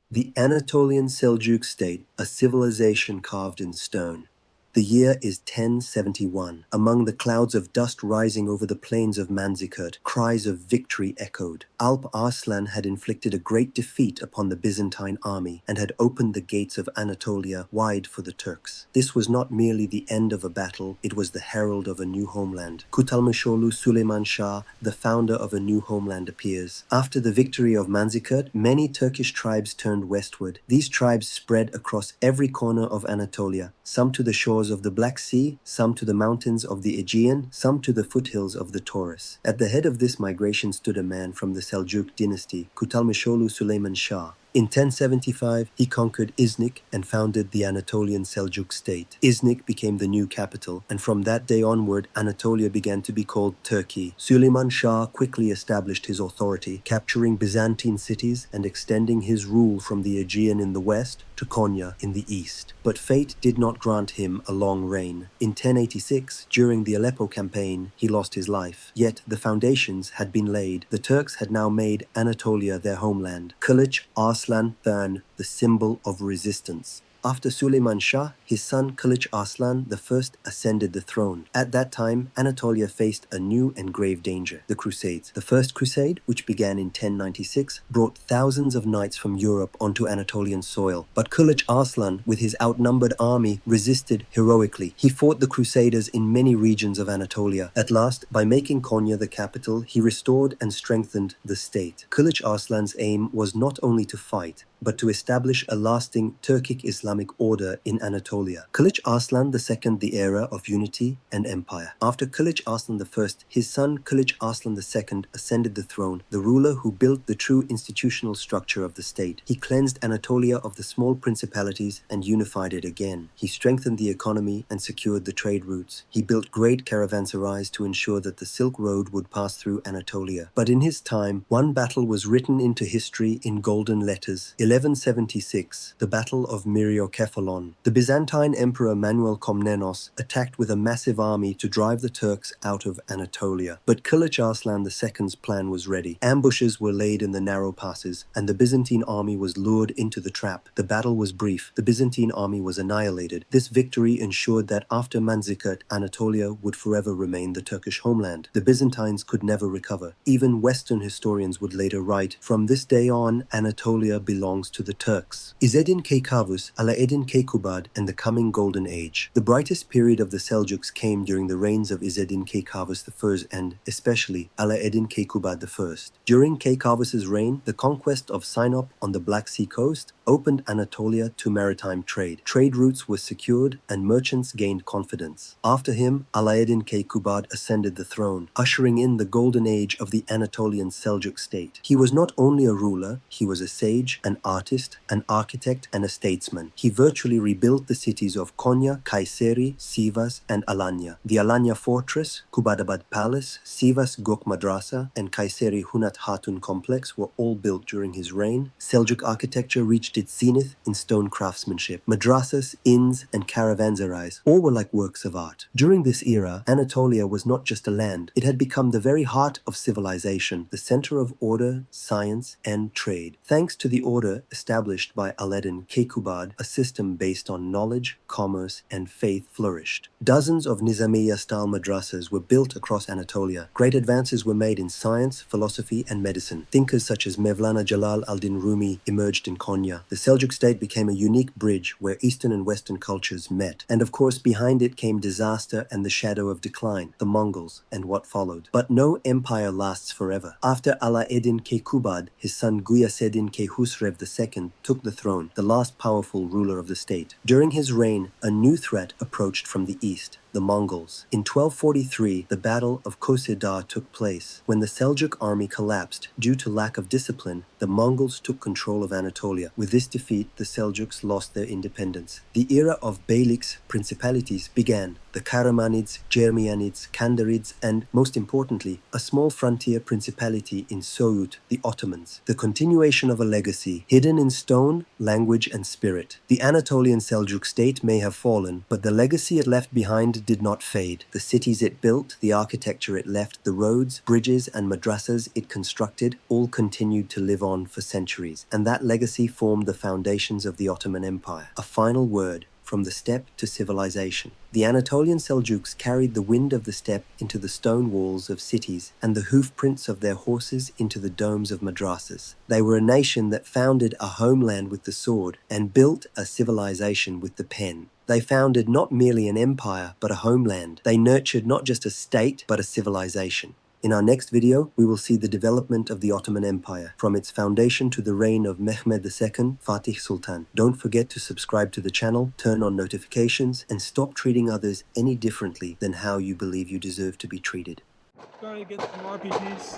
The Anatolian Seljuk state, a civilization carved in stone. The year is 1071. Among the clouds of dust rising over the plains of Manzikert, cries of victory echoed. Alp Arslan had inflicted a great defeat upon the Byzantine army and had opened the gates of Anatolia wide for the Turks. This was not merely the end of a battle, it was the herald of a new homeland. Kutalmisholu Süleyman Shah, the founder of a new homeland, appears. After the victory of Manzikert, many Turkish tribes turned westward. These tribes spread across every corner of Anatolia, some to the shores of the Black Sea, some to the mountains of the Aegean, some to the foothills of the Taurus. At the head of this migration stood a man from the Seljuk dynasty, Kutalmisholu Süleyman Shah. In 1075, he conquered Iznik and founded the Anatolian Seljuk state. Iznik became the new capital, and from that day onward, Anatolia began to be called Turkey. Süleyman Shah quickly established his authority, capturing Byzantine cities and extending his rule from the Aegean in the west to Konya in the east. But fate did not grant him a long reign. In 1086, during the Aleppo campaign, he lost his life. Yet the foundations had been laid. The Turks had now made Anatolia their homeland. Kılıç Arslan Thurn, the symbol of resistance. After Süleyman Shah, his son Kılıç Arslan I ascended the throne. At that time, Anatolia faced a new and grave danger, the Crusades. The First Crusade, which began in 1096, brought thousands of knights from Europe onto Anatolian soil. But Kılıç Arslan, with his outnumbered army, resisted heroically. He fought the Crusaders in many regions of Anatolia. At last, by making Konya the capital, he restored and strengthened the state. Kılıç Arslan's aim was not only to fight, but to establish a lasting Turkic Islamic order in Anatolia. Kılıç Arslan II, the era of unity and empire. After Kılıç Arslan I, his son Kılıç Arslan II ascended the throne, the ruler who built the true institutional structure of the state. He cleansed Anatolia of the small principalities and unified it again. He strengthened the economy and secured the trade routes. He built great caravanserais to ensure that the Silk Road would pass through Anatolia. But in his time, one battle was written into history in golden letters. 1176, the Battle of Myriokephalon. The Byzantine Emperor Manuel Komnenos attacked with a massive army to drive the Turks out of Anatolia. But Kılıç Arslan II's plan was ready. Ambushes were laid in the narrow passes, and the Byzantine army was lured into the trap. The battle was brief. The Byzantine army was annihilated. This victory ensured that after Manzikert, Anatolia would forever remain the Turkish homeland. The Byzantines could never recover. Even Western historians would later write, "From this day on, Anatolia belongs to the Turks." İzzet Keykavus, Alaeddin Keykubad, and the coming Golden Age. The brightest period of the Seljuks came during the reigns of İzzet Keykavus I and, especially, Alaeddin Keykubad I. During Keykavus's reign, the conquest of Sinop on the Black Sea coast opened Anatolia to maritime trade. Trade routes were secured and merchants gained confidence. After him, Alaeddin Keykubad ascended the throne, ushering in the golden age of the Anatolian Seljuk state. He was not only a ruler, he was a sage, an artist, an architect, and a statesman. He virtually rebuilt the cities of Konya, Kayseri, Sivas, and Alanya. The Alanya fortress, Kubadabad Palace, Sivas Gök Madrasa, and Kayseri Hunat Hatun complex were all built during his reign. Seljuk architecture reached its zenith in stone craftsmanship. Madrasas, inns, and caravanserais all were like works of art. During this era, Anatolia was not just a land. It had become the very heart of civilization, the center of order, science, and trade. Thanks to the order established by Alaeddin Keykubad, a system based on knowledge, commerce, and faith flourished. Dozens of Nizamiya-style madrasas were built across Anatolia. Great advances were made in science, philosophy, and medicine. Thinkers such as Mevlana Jalal al-Din Rumi emerged in Konya. The Seljuk state became a unique bridge where Eastern and Western cultures met. And of course, behind it came disaster and the shadow of decline, the Mongols, and what followed. But no empire lasts forever. After Alaeddin Keykubad, his son Gıyaseddin Keyhusrev II took the throne, the last powerful ruler of the state. During his reign, a new threat approached from the east, the Mongols. In 1243, the Battle of Kosedar took place. When the Seljuk army collapsed due to lack of discipline, the Mongols took control of Anatolia. With this defeat, the Seljuks lost their independence. The era of Beyliks, principalities, began. The Karamanids, Jermianids, Kandarids, and, most importantly, a small frontier principality in Soğut, the Ottomans. The continuation of a legacy, hidden in stone, language, and spirit. The Anatolian Seljuk state may have fallen, but the legacy it left behind did not fade. The cities it built, the architecture it left, the roads, bridges, and madrasas it constructed all continued to live on for centuries, and that legacy formed the foundations of the Ottoman Empire. A final word: from the steppe to civilization. The Anatolian Seljuks carried the wind of the steppe into the stone walls of cities and the hoofprints of their horses into the domes of madrasas. They were a nation that founded a homeland with the sword and built a civilization with the pen. They founded not merely an empire, but a homeland. They nurtured not just a state, but a civilization. In our next video, we will see the development of the Ottoman Empire, from its foundation to the reign of Mehmed II, Fatih Sultan. Don't forget to subscribe to the channel, turn on notifications, and stop treating others any differently than how you believe you deserve to be treated. Trying to get some RPGs.